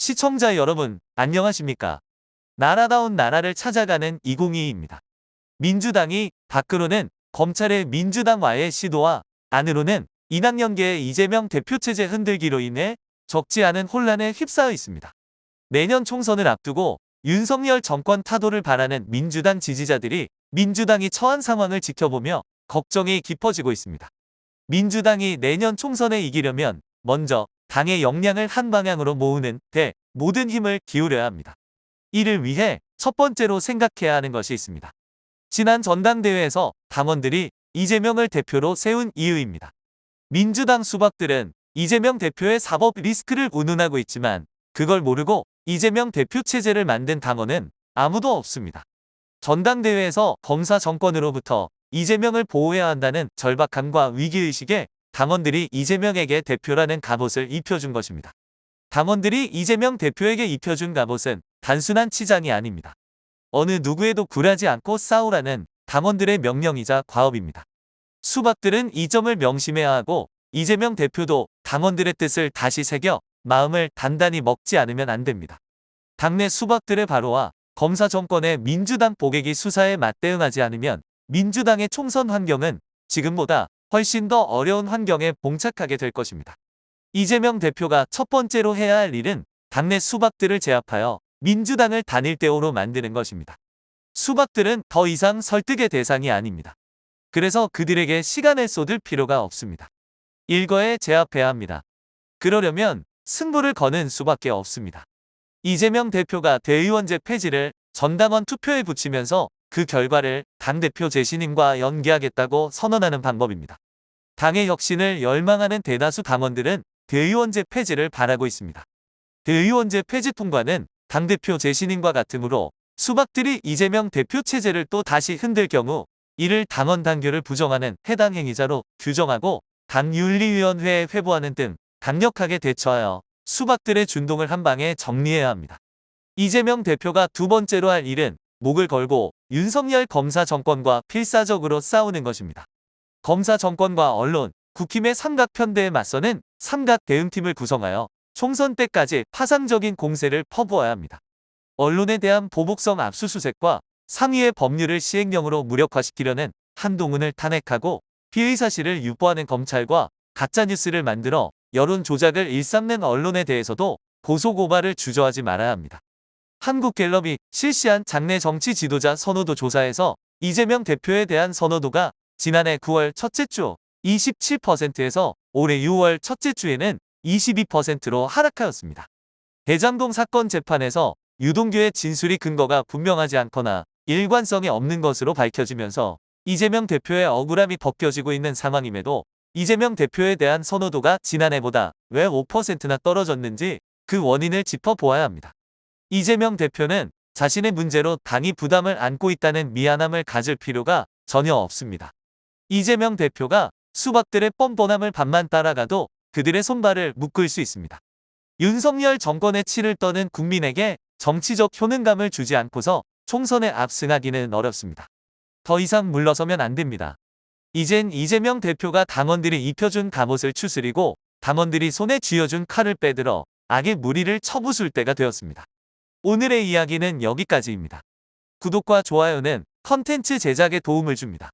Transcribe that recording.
시청자 여러분, 안녕하십니까? 나라다운 나라를 찾아가는 2022입니다. 민주당이 밖으로는 검찰의 민주당와의 시도와 안으로는 이낙연계의 이재명 대표 체제 흔들기로 인해 적지 않은 혼란에 휩싸여 있습니다. 내년 총선을 앞두고 윤석열 정권 타도를 바라는 민주당 지지자들이 민주당이 처한 상황을 지켜보며 걱정이 깊어지고 있습니다. 민주당이 내년 총선에 이기려면 먼저 당의 역량을 한 방향으로 모으는 데 모든 힘을 기울여야 합니다. 이를 위해 첫 번째로 생각해야 하는 것이 있습니다. 지난 전당대회에서 당원들이 이재명을 대표로 세운 이유입니다. 민주당 수박들은 이재명 대표의 사법 리스크를 운운하고 있지만 그걸 모르고 이재명 대표 체제를 만든 당원은 아무도 없습니다. 전당대회에서 검사 정권으로부터 이재명을 보호해야 한다는 절박함과 위기의식에 당원들이 이재명에게 대표라는 갑옷을 입혀준 것입니다. 당원들이 이재명 대표에게 입혀준 갑옷은 단순한 치장이 아닙니다. 어느 누구에도 굴하지 않고 싸우라는 당원들의 명령이자 과업입니다. 수박들은 이 점을 명심해야 하고 이재명 대표도 당원들의 뜻을 다시 새겨 마음을 단단히 먹지 않으면 안 됩니다. 당내 수박들의 바로와 검사 정권의 민주당 보객이 수사에 맞대응하지 않으면 민주당의 총선 환경은 지금보다 훨씬 더 어려운 환경에 봉착하게 될 것입니다. 이재명 대표가 첫 번째로 해야 할 일은 당내 수박들을 제압하여 민주당을 단일대오로 만드는 것입니다. 수박들은 더 이상 설득의 대상이 아닙니다. 그래서 그들에게 시간을 쏟을 필요가 없습니다. 일거에 제압해야 합니다. 그러려면 승부를 거는 수밖에 없습니다. 이재명 대표가 대의원제 폐지를 전당원 투표에 붙이면서 그 결과를 당대표 재신임과 연계하겠다고 선언하는 방법입니다. 당의 혁신을 열망하는 대다수 당원들은 대의원제 폐지를 바라고 있습니다. 대의원제 폐지 통과는 당대표 재신임과 같으므로 수박들이 이재명 대표 체제를 또 다시 흔들 경우 이를 당원 당규를 부정하는 해당 행위자로 규정하고 당윤리위원회에 회부하는 등 강력하게 대처하여 수박들의 준동을 한 방에 정리해야 합니다. 이재명 대표가 두 번째로 할 일은 목을 걸고 윤석열 검사 정권과 필사적으로 싸우는 것입니다. 검사 정권과 언론, 국힘의 삼각편대에 맞서는 삼각 대응팀을 구성하여 총선 때까지 파상적인 공세를 퍼부어야 합니다. 언론에 대한 보복성 압수수색과 상위의 법률을 시행령으로 무력화시키려는 한동훈을 탄핵하고 피의 사실을 유포하는 검찰과 가짜뉴스를 만들어 여론 조작을 일삼는 언론에 대해서도 고소고발을 주저하지 말아야 합니다. 한국갤럽이 실시한 장내 정치 지도자 선호도 조사에서 이재명 대표에 대한 선호도가 지난해 9월 첫째 주 27%에서 올해 6월 첫째 주에는 22%로 하락하였습니다. 대장동 사건 재판에서 유동규의 진술이 근거가 분명하지 않거나 일관성이 없는 것으로 밝혀지면서 이재명 대표의 억울함이 벗겨지고 있는 상황임에도 이재명 대표에 대한 선호도가 지난해보다 왜 5%나 떨어졌는지 그 원인을 짚어보아야 합니다. 이재명 대표는 자신의 문제로 당이 부담을 안고 있다는 미안함을 가질 필요가 전혀 없습니다. 이재명 대표가 수박들의 뻔뻔함을 반만 따라가도 그들의 손발을 묶을 수 있습니다. 윤석열 정권의 치를 떠는 국민에게 정치적 효능감을 주지 않고서 총선에 압승하기는 어렵습니다. 더 이상 물러서면 안 됩니다. 이젠 이재명 대표가 당원들이 입혀준 갑옷을 추스리고 당원들이 손에 쥐어준 칼을 빼들어 악의 무리를 쳐부술 때가 되었습니다. 오늘의 이야기는 여기까지입니다. 구독과 좋아요는 컨텐츠 제작에 도움을 줍니다.